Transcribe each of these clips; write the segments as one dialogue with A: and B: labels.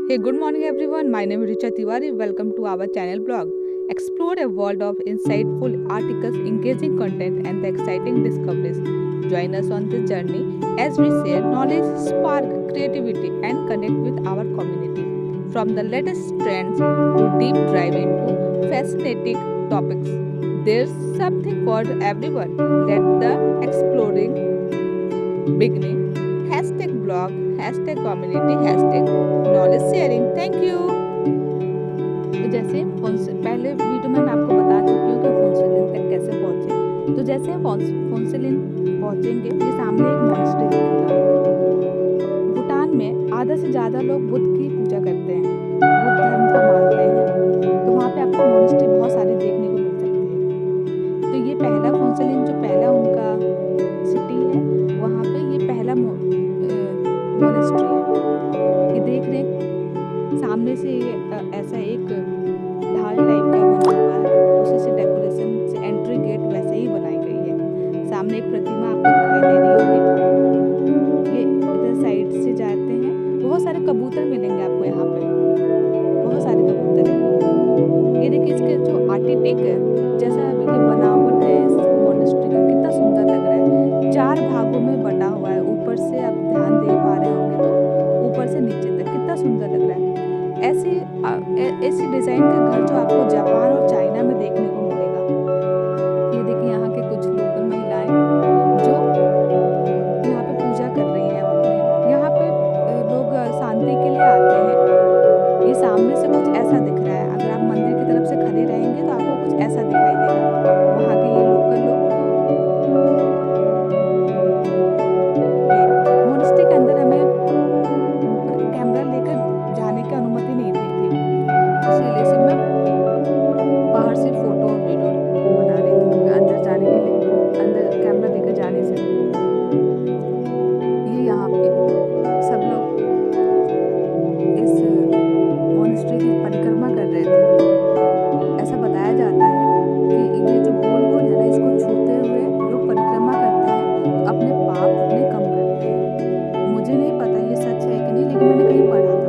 A: Hey, good morning everyone. My name is Richa Tiwari. Welcome to our channel blog. Explore a world of insightful articles, engaging content, and the exciting discoveries. Join us on this journey as we share knowledge, spark creativity, and connect with our community. From the latest trends to deep dive into fascinating topics, there's something for everyone. Let the exploring beginning. Hashtag blog, hashtag community, hashtag knowledge sharing. Thank you. तो जैसे पहले video में मैं आपको बता चुकी हूँ कि फोंसिलिन तक कैसे पहुँचे। तो जैसे हम फोंसिलिन पहुँचेंगे, ये सामने एक मॉन्स्ट्री दिखेगा। भूटान में आधा से ज़्यादा लोग बुद्ध की पूजा करते हैं, बुद्ध धर्म को मानते हैं। तो वहाँ पे आपको मॉन्स्ट्री बहुत सारी देखने को मिल सकती है। तो ये पहला फोंसिलिन जो पहला उनका सिटी है, वहाँ पे ये पहला मॉनेस्ट्री है। ये देख रहे सामने से ऐसा एक ढाल टाइप का बना हुआ है, उसी से डेकोरेशन से एंट्री गेट वैसे ही बनाई गई है। सामने एक प्रतिमा आपको दिखाई दे रही होगी। ये इधर साइड से जाते हैं, बहुत सारे कबूतर मिलेंगे आपको यहाँ पे, बहुत सारे कबूतर हैं। ये देखिए इसके जो आर्टिटेक है, जैसा ये बनावट है इस मॉनेस्ट्री का, कितना सुंदर लग रहा है। 4 भागों में बटा हुआ है। ऊपर से आप ध्यान दे पा रहे होंगे तो ऊपर से नीचे तक कितना सुंदर लग रहा है। ऐसी डिज़ाइन का घर जो आपको जापान और चाइना में देखने को मिलेगा। ये देखिए यहाँ के कुछ लोकल महिलाएं जो यहाँ पे पूजा कर रही हैं अपने। यहाँ पे लोग शांति के लिए आते हैं। ये सामने से कुछ ऐसा दिख रहा है, अगर आप मंदिर की तरफ से खड़े रहेंगे तो आपको कुछ ऐसा दिखाई देगा। वहाँ के ये लोकल लोग मोनेस्ट्री के अंदर हमें कैमरा लेकर जाने की अनुमति नहीं दी थी, इसीलिए सिर्फ मैं बाहर से फोटो और वीडियो बना रही थी, क्योंकि अंदर जाने के लिए अंदर कैमरा लेकर जाने से। ये यहाँ पे सब लोग इस मॉनेस्ट्री की परिक्रमा कर रहे थे। ऐसा बताया जाता है कि ये जो गोल गोल है ना, इसको छूते हुए लोग परिक्रमा करते हैं तो अपने पाप अपने कम करते हैं। मुझे नहीं पता ये सच है कि नहीं, लेकिन मैंने कहीं पढ़ा था।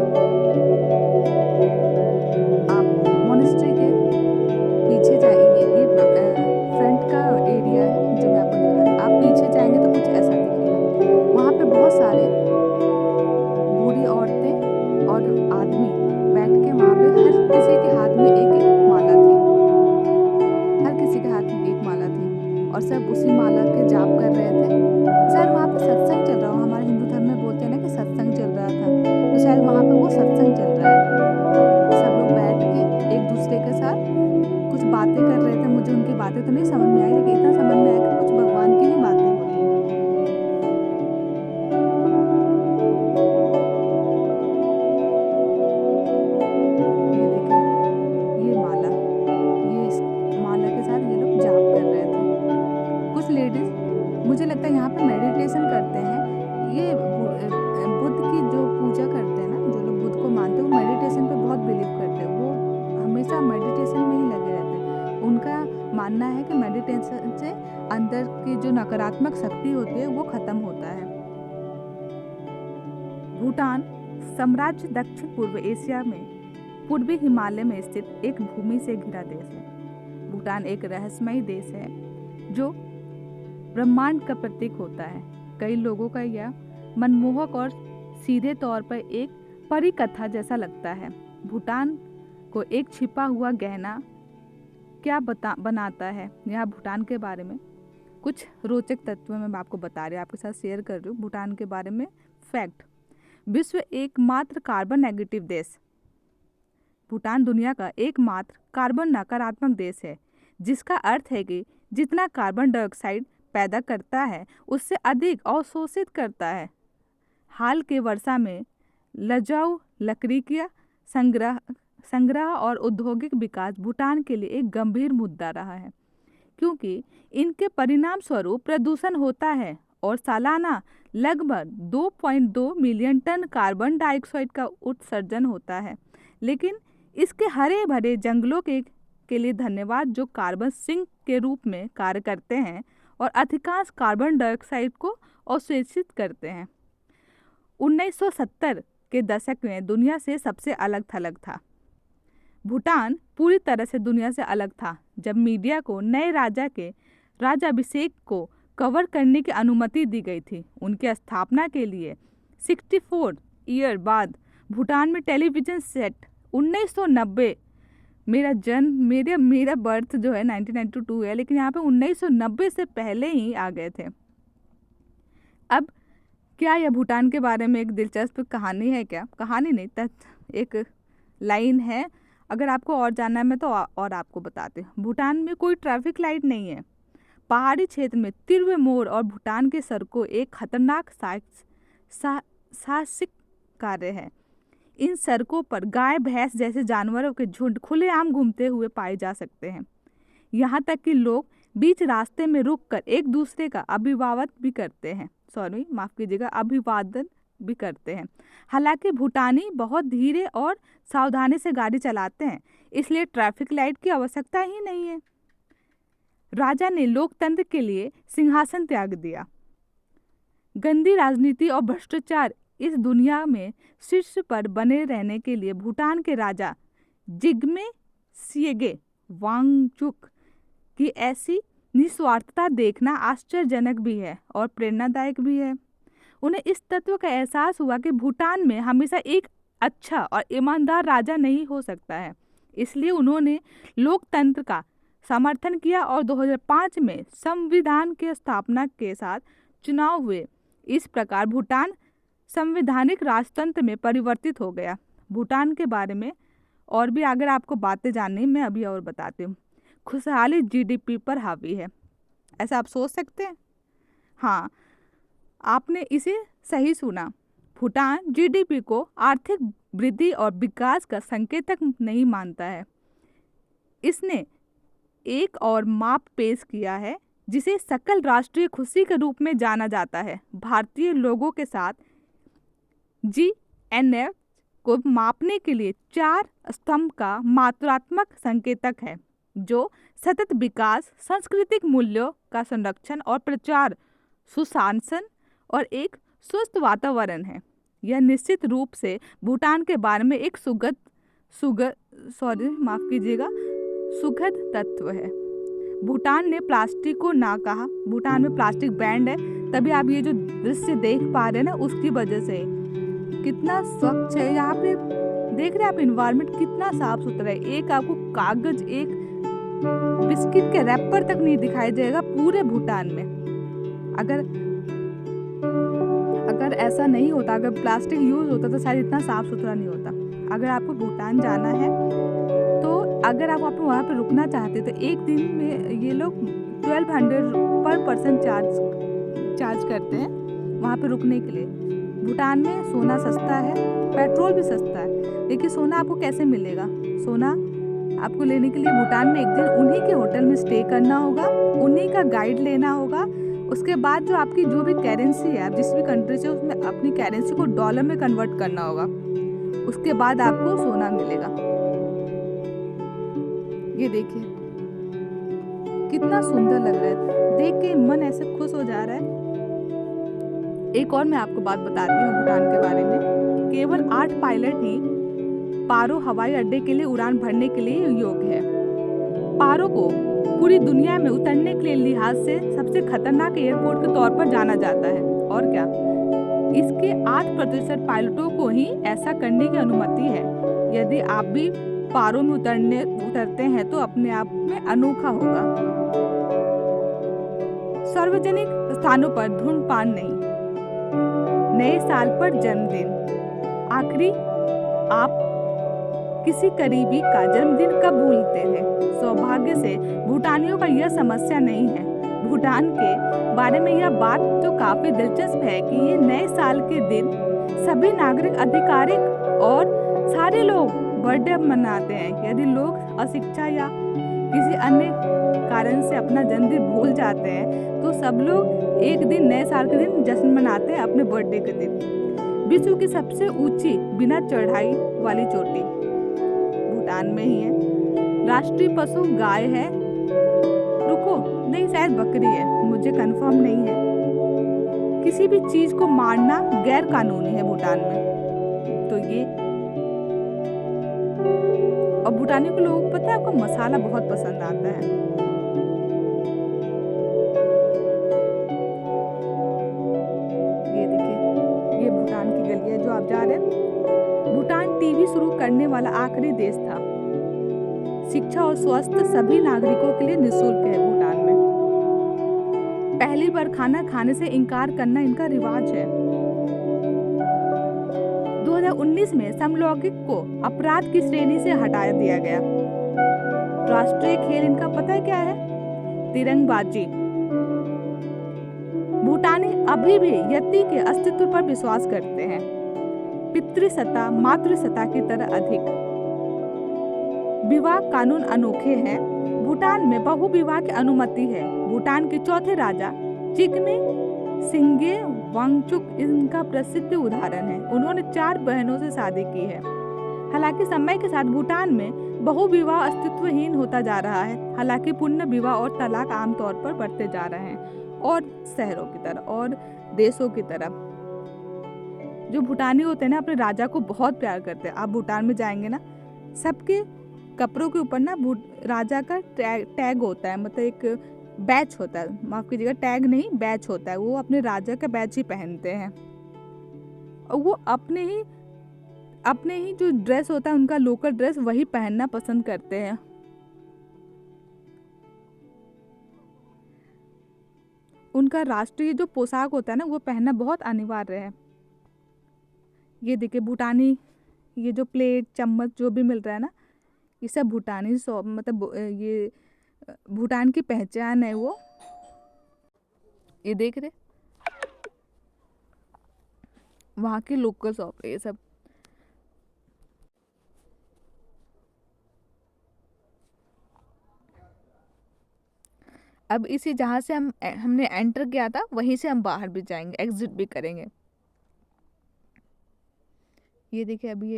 A: आप मॉनेस्ट्री के पीछे जाइए, ये फ्रंट का एरिया है जो मैं आपको दिखा रही हूँ। आप पीछे जाएंगे तो कुछ ऐसा दिखेगा। वहाँ पे बहुत सारे बूढ़ी औरतें और आदमी बैठ के वहाँ पे, हर किसी के हाथ में एक एक माला थी, हर किसी के हाथ में एक माला थी और सब उसी माला के जाप कर रहे थे। शायद वहाँ पे सत्संग चल रहा हो, हमारे हिंदू धर्म में बोलते हैं ना कि सत्संग चल रहा था, तो शायद वहाँ पे वो सत्संग चल रहा है। सब लोग बैठ के एक दूसरे के साथ कुछ बातें कर रहे थे। मुझे उनकी बातें तो नहीं समझ में आई, लेकिन इतना समझ में आया कि कुछ भगवान की ही बातें हो रही हैं। ये देखिए, ये माला, ये इस माला के साथ ये लोग जाप कर रहे थे। कुछ लेडीज, मुझे लगता है यहाँ पे मेडिटेशन करते हैं। ये बुद्ध की जो पूजा करते हैं ना, जो लोग बुद्ध को मानते हैं, वो मेडिटेशन पे बहुत बिलीव करते हैं। वो हमेशा मेडिटेशन में ही लगे रहते हैं। उनका मानना है कि मेडिटेशन से अंदर की जो नकारात्मक शक्ति होती है वो खत्म होता है। भूटान साम्राज्य दक्षिण पूर्व एशिया में पूर्वी हिमालय में स्थित एक भूमि से घिरा देश है। भूटान एक रहस्यमयी देश है जो ब्रह्मांड का प्रतीक होता है। कई लोगों का यह मनमोहक और सीधे तौर पर एक परी कथा जैसा लगता है। भूटान को एक छिपा हुआ गहना क्या बनाता है। यहाँ भूटान के बारे में कुछ रोचक तत्व मैं आपको बता रही हूँ, आपके साथ शेयर कर रही हूँ भूटान के बारे में फैक्ट। विश्व एकमात्र कार्बन नेगेटिव देश। भूटान दुनिया का एकमात्र कार्बन नकारात्मक देश है, जिसका अर्थ है कि जितना कार्बन डाइऑक्साइड पैदा करता है उससे अधिक अवशोषित करता है। हाल के वर्षा में लजाऊ लकड़ी का संग्रह और औद्योगिक विकास भूटान के लिए एक गंभीर मुद्दा रहा है, क्योंकि इनके परिणाम स्वरूप प्रदूषण होता है और सालाना लगभग 2.2 मिलियन टन कार्बन डाइऑक्साइड का उत्सर्जन होता है। लेकिन इसके हरे भरे जंगलों के लिए धन्यवाद, जो कार्बन सिंक के रूप में कार्य करते हैं और अधिकांश कार्बन डाइऑक्साइड को अवशोषित करते हैं। 1970 के दशक में दुनिया से सबसे अलग थलग था। भूटान पूरी तरह से दुनिया से अलग था जब मीडिया को नए राजा के राज्याभिषेक को कवर करने की अनुमति दी गई थी। उनकी स्थापना के लिए 64 ईयर बाद भूटान में टेलीविज़न सेट 1990, मेरा बर्थ जो है 1992 है, लेकिन यहाँ पे 1990 से पहले ही आ गए थे। अब क्या यह भूटान के बारे में एक दिलचस्प कहानी है? क्या कहानी नहीं, एक लाइन है। अगर आपको और जानना है मैं तो और आपको बताती हूँ। भूटान में कोई ट्रैफिक लाइट नहीं है। पहाड़ी क्षेत्र में तीव्र मोड़ और भूटान की सड़कों एक खतरनाक साहसिक कार्य है। इन सड़कों पर गाय भैंस जैसे जानवरों के झुंड खुलेआम घूमते हुए पाए जा सकते हैं। यहाँ तक कि लोग बीच रास्ते में रुककर एक दूसरे का अभिवादन भी करते हैं। हालांकि भूटानी बहुत धीरे और सावधानी से गाड़ी चलाते हैं, इसलिए ट्रैफिक लाइट की आवश्यकता ही नहीं है। राजा ने लोकतंत्र के लिए सिंहासन त्याग दिया। गंदी राजनीति और भ्रष्टाचार इस दुनिया में शीर्ष पर बने रहने के लिए भूटान के राजा जिग्मे शिएगे वांगचुक की ऐसी निस्वार्थता देखना आश्चर्यजनक भी है और प्रेरणादायक भी है। उन्हें इस तत्व का एहसास हुआ कि भूटान में हमेशा एक अच्छा और ईमानदार राजा नहीं हो सकता है, इसलिए उन्होंने लोकतंत्र का समर्थन किया और 2005 में संविधान के स्थापना के साथ चुनाव हुए। इस प्रकार भूटान संवैधानिक राजतंत्र में परिवर्तित हो गया। भूटान के बारे में और भी अगर आपको बातें जाननी मैं अभी और बताती हूँ। खुशहाली जीडीपी पर हावी है, ऐसा आप सोच सकते हैं? हाँ, आपने इसे सही सुना। भूटान जीडीपी को आर्थिक वृद्धि और विकास का संकेतक नहीं मानता है। इसने एक और माप पेश किया है जिसे सकल राष्ट्रीय खुशी के रूप में जाना जाता है। भारतीय लोगों के साथ जीएनएफ को मापने के लिए 4 स्तंभ का मात्रात्मक संकेतक है, जो सतत विकास, सांस्कृतिक मूल्यों का संरक्षण और प्रचार, सुशासन और एक स्वस्थ वातावरण है। यह निश्चित रूप से भूटान के बारे में एक सुखद तत्व है। भूटान ने प्लास्टिक को ना कहा। भूटान में प्लास्टिक बैंड है, तभी आप ये जो दृश्य देख पा रहे हैं ना, उसकी वजह से कितना स्वच्छ है यहाँ पे। देख रहे हैं आप, इन्वायरमेंट कितना साफ सुथरा है। एक आपको कागज, एक बिस्किट के रैपर तक नहीं दिखाई देगा पूरे भूटान में। अगर ऐसा नहीं होता, अगर प्लास्टिक यूज होता तो शायद इतना साफ सुथरा नहीं होता। अगर आपको भूटान जाना है तो अगर आप वहाँ पे रुकना चाहते तो एक दिन में ये लोग 1200 पर पर्सन चार्ज करते हैं वहाँ पे रुकने के लिए। भूटान में सोना सस्ता है, पेट्रोल भी सस्ता है, लेकिन सोना आपको कैसे मिलेगा? सोना आपको लेने के लिए भूटान में एक दिन उन्हीं के होटल में स्टे करना होगा, उन्हीं का गाइड लेना होगा। उसके बाद जो आपकी जो भी करेंसी है, आप जिस भी कंट्री से, उसमें अपनी करेंसी को डॉलर में कन्वर्ट करना होगा। उसके बाद आपको सोना मिलेगा। ये देखिए कितना सुंदर लग रहा है, देख के मन ऐसे खुश हो जा रहा है। एक और मैं आपको बात बताती हूँ भूटान के बारे में। केवल 8 पायलट ही पारो हवाई अड्डे के लिए उड़ान भरने के लिए योग्य है। पारो को पूरी दुनिया में उतरने के लिहाज से सबसे खतरनाक एयरपोर्ट के तौर पर जाना जाता है। और क्या, इसके 8% पायलटों को ही ऐसा करने की अनुमति है। यदि आप भी पारो में उतरते हैं तो अपने आप में अनोखा होगा। सार्वजनिक स्थानों पर धूम्रपान नहीं। नए साल पर जन्मदिन। आखिरी आप किसी करीबी का जन्मदिन कब भूलते हैं? सौभाग्य से भूटानियों का यह समस्या नहीं है। भूटान के बारे में यह बात जो काफी दिलचस्प है कि ये नए साल के दिन सभी नागरिक आधिकारिक और सारे लोग बर्थडे मनाते हैं। यदि लोग अशिक्षा या किसी अन्य कारण से अपना जन्मदिन भूल जाते हैं तो सब लोग एक दिन नए साल के दिन जश्न मनाते हैं, अपने बर्थडे के दिन। विश्व की सबसे ऊंची बिना चढ़ाई वाली चोटी भूटान में ही है। राष्ट्रीय पशु गाय है। रुको, नहीं, शायद बकरी है, मुझे कंफर्म नहीं है। किसी भी चीज को मारना गैर कानूनी है भूटान में। तो ये, और भूटानी के लोगों को पता है आपको मसाला बहुत पसंद आता है। ये देखिए, ये भूटान की गली है जो आप जा रहे हैं। भूटान टीवी शुरू करने वाला आखिरी देश था। शिक्षा और स्वास्थ्य सभी नागरिकों के लिए निःशुल्क है भूटान में। पहली बार खाना खाने से इनकार करना इनका रिवाज है। 2019 में समलैंगिक को अपराध की श्रेणी से हटा दिया गया। राष्ट्रीय खेल इनका पता है क्या है? तिरंगबाजी। भूटानी अभी भी यति के अस्तित्व पर विश्वास करते हैं, पितृसत्ता मातृसत्ता की तरह अधिक। विवाह कानून अनोखे हैं। भूटान में बहुविवाह की अनुमति है। भूटान के चौथे राजा जिग्मे सिंगे वांगचुक इनका प्रसिद्ध उदाहरण है। उन्होंने 4 बहनों से शादी की है। हालांकि समय के साथ भूटान में बहुविवाह अस्तित्वहीन होता जा रहा है। हालांकि पुण्य विवाह और तलाक आमतौर पर बढ़ते जा रहे हैं, और शहरों की तरह और देशों की तरह। जो भूटानी होते हैं ना, अपने राजा को बहुत प्यार करते हैं। आप भूटान में जाएंगे ना, सबके कपड़ों के ऊपर ना राजा का टैग होता है, मतलब एक बैच होता है, माफ कीजिएगा, टैग नहीं बैच होता है। वो अपने राजा का बैच ही पहनते हैं, और वो अपने ही जो ड्रेस होता है उनका लोकल ड्रेस वही पहनना पसंद करते हैं। उनका राष्ट्रीय जो पोशाक होता है ना, वो पहनना बहुत अनिवार्य है। ये देखिए भूटानी, ये जो प्लेट चम्मच जो भी मिल रहा है ना, ये सब भूटानी शॉप, मतलब ये भूटान की पहचान है वो। ये देख रहे, वहाँ की लोकल शॉप है ये सब। अब इसी जहाँ से हमने एंटर किया था वहीं से हम बाहर भी जाएंगे, एग्जिट भी करेंगे। ये देखिए, अभी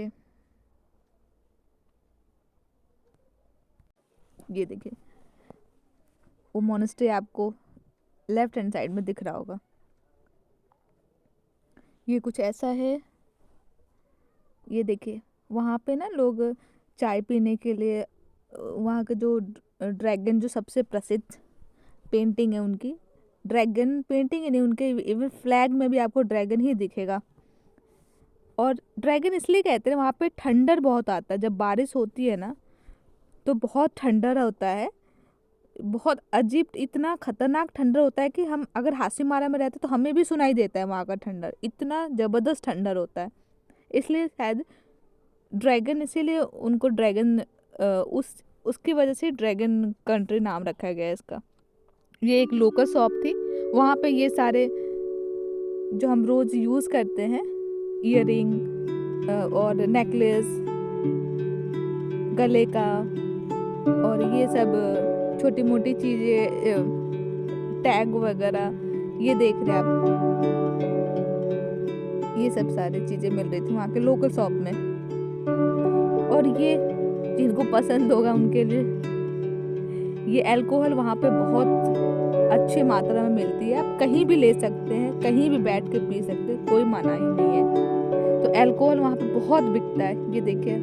A: ये देखिए वो मोनेस्ट्री आपको लेफ्ट हैंड साइड में दिख रहा होगा। ये कुछ ऐसा है। ये देखिए वहाँ पे ना लोग चाय पीने के लिए, वहाँ के जो ड्रैगन जो सबसे प्रसिद्ध पेंटिंग है उनकी, ड्रैगन पेंटिंग है नहीं, उनके इवन फ्लैग में भी आपको ड्रैगन ही दिखेगा। और ड्रैगन इसलिए कहते हैं, वहाँ पे ठंडर बहुत आता है। जब बारिश होती है ना तो बहुत ठंडर होता है, बहुत अजीब, इतना खतरनाक ठंडर होता है कि हम अगर हासीमारा में रहते तो हमें भी सुनाई देता है वहाँ का ठंडर, इतना ज़बरदस्त ठंडर होता है। इसलिए शायद ड्रैगन, इसीलिए उनको ड्रैगन, उसकी वजह से ड्रैगन कंट्री नाम रखा गया है इसका। ये एक लोकल शॉप थी, वहाँ पे ये सारे जो हम रोज़ यूज़ करते हैं, ईयरिंग और नेकलेस, गले का, और ये सब छोटी मोटी चीज़ें, टैग वगैरह, ये देख रहे हैं आप, ये सब सारी चीज़ें मिल रही थी वहाँ के लोकल शॉप में। और ये जिनको पसंद होगा उनके लिए, ये अल्कोहल वहाँ पे बहुत अच्छी मात्रा में मिलती है। आप कहीं भी ले सकते हैं, कहीं भी बैठ के पी सकते हैं, कोई मना ही नहीं है। तो अल्कोहल वहाँ पे बहुत बिकता है। ये देखिए,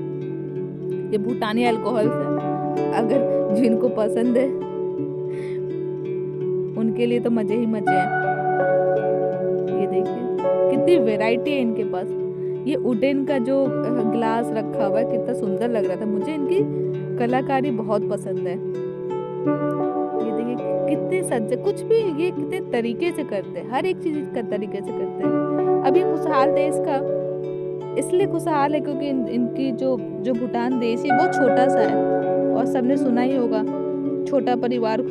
A: ये भूटानी अल्कोहल है, अगर जिनको पसंद है उनके लिए तो मज़े ही मज़े हैं। ये देखिए कितनी वैरायटी है इनके पास। ये वुडन का जो ग्लास रखा हुआ है कितना सुंदर लग रहा था मुझे। इनकी कलाकारी बहुत पसंद है। ये देखिए कितने सज्जे, कुछ भी ये कितने तरीके से करते हैं, हर एक चीज़ का तरीके से करते हैं। अभी खुशहाल देश का इसलिए खुशहाल है क्योंकि इनकी जो भूटान देश है बहुत छोटा सा है, और सबने सुना ही होगा छोटा परिवार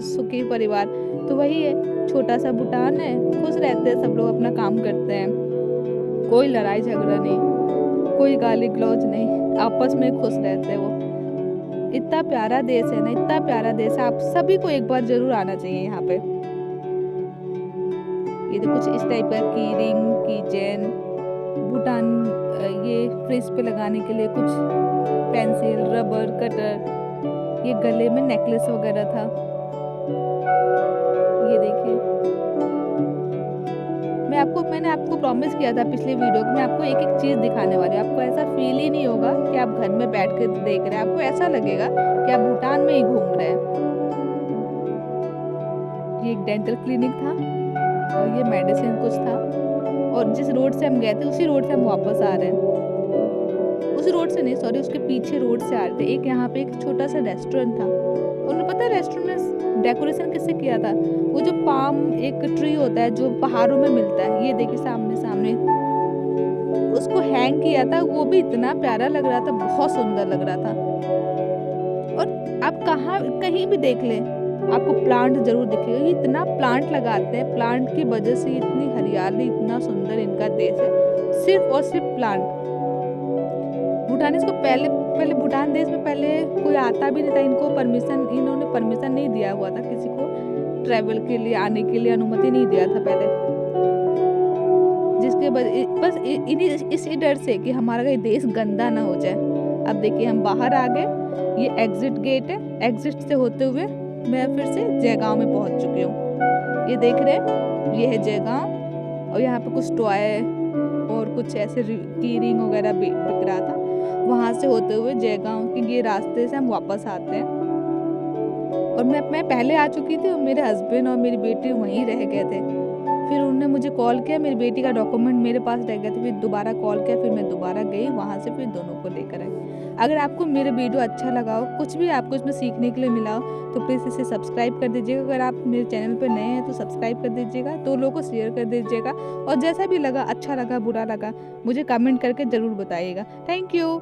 A: सुखी परिवार, तो वही है, छोटा सा भूटान है, खुश रहते हैं सब लोग, अपना काम करते हैं, कोई लड़ाई झगड़ा नहीं, कोई गाली गलौज नहीं, आपस में खुश रहते हैं वो। इतना प्यारा देश है ना, इतना प्यारा देश है, आप सभी को एक बार जरूर आना चाहिए यहाँ पे। ये तो कुछ इस टाइप का की रिंग की चेन, भूटान, ये फ्रिज पे लगाने के लिए कुछ पेंसिल, रबर, कटर, ये गले में नेकलेस वगैरह था। ये देखिए, मैं मैंने आपको प्रॉमिस किया था पिछले वीडियो में, मैं आपको एक एक चीज़ दिखाने वाली हूँ। आपको ऐसा फील ही नहीं होगा कि आप घर में बैठ के देख रहे हैं, आपको ऐसा लगेगा कि आप भूटान में ही घूम रहे हैं। ये एक डेंटल क्लिनिक था और ये मेडिसिन कुछ था, और जिस रोड से हम गए थे उसी रोड से हम वापस आ रहे हैं। उस रोड से नहीं, सॉरी, उसके पीछे रोड से आ रहे थे। एक यहाँ पे एक छोटा सा रेस्टोरेंट था, उन्हें पता है रेस्टोरेंट में डेकोरेशन किससे किया था? वो जो पाम एक ट्री होता है जो पहाड़ों में मिलता है, ये देखिए सामने सामने, उसको हैंग किया था। वो भी इतना प्यारा लग रहा था, बहुत सुंदर लग रहा था। और आप कहीं भी देख लें, आपको प्लांट जरूर दिखेगा। ये इतना प्लांट लगाते हैं, प्लांट की वजह से इतनी हरियाली, इतना सुंदर इनका देश है, सिर्फ और सिर्फ प्लांट। भूटानीज को पहले पहले भूटान देश में पहले कोई आता भी नहीं था, इन्होंने परमिशन नहीं दिया हुआ था किसी को ट्रैवल के लिए, आने के लिए अनुमति नहीं दिया था पहले, जिसके बस इसी डर से कि हमारा कहीं देश गंदा ना हो जाए। अब देखिए हम बाहर आ गए, ये एग्जिट गेट है, एग्जिट से होते हुए मैं फिर से जयगांव में पहुंच चुकी हूँ। ये देख रहे हैं, ये है जयगांव, और यहाँ पे कुछ टॉय और कुछ ऐसे की रिंग वगैरह बिक रहा था। वहाँ से होते हुए जयगांव के ये रास्ते से हम वापस आते हैं। और मैं पहले आ चुकी थी और मेरे हस्बैंड और मेरी बेटी वहीं रह गए थे। फिर उन्होंने मुझे कॉल किया, मेरी बेटी का डॉक्यूमेंट मेरे पास रह गया था, फिर दोबारा कॉल किया, फिर मैं दोबारा गई वहाँ से, फिर दोनों को लेकर आई। अगर आपको मेरा वीडियो अच्छा लगा हो, कुछ भी आपको इसमें सीखने के लिए मिला हो, तो प्लीज़ इसे सब्सक्राइब कर दीजिएगा। अगर आप मेरे चैनल पर नए हैं तो सब्सक्राइब कर दीजिएगा, 2 लोगों को शेयर कर दीजिएगा, और जैसा भी लगा, अच्छा लगा बुरा लगा, मुझे कमेंट करके ज़रूर बताइएगा। Thank you.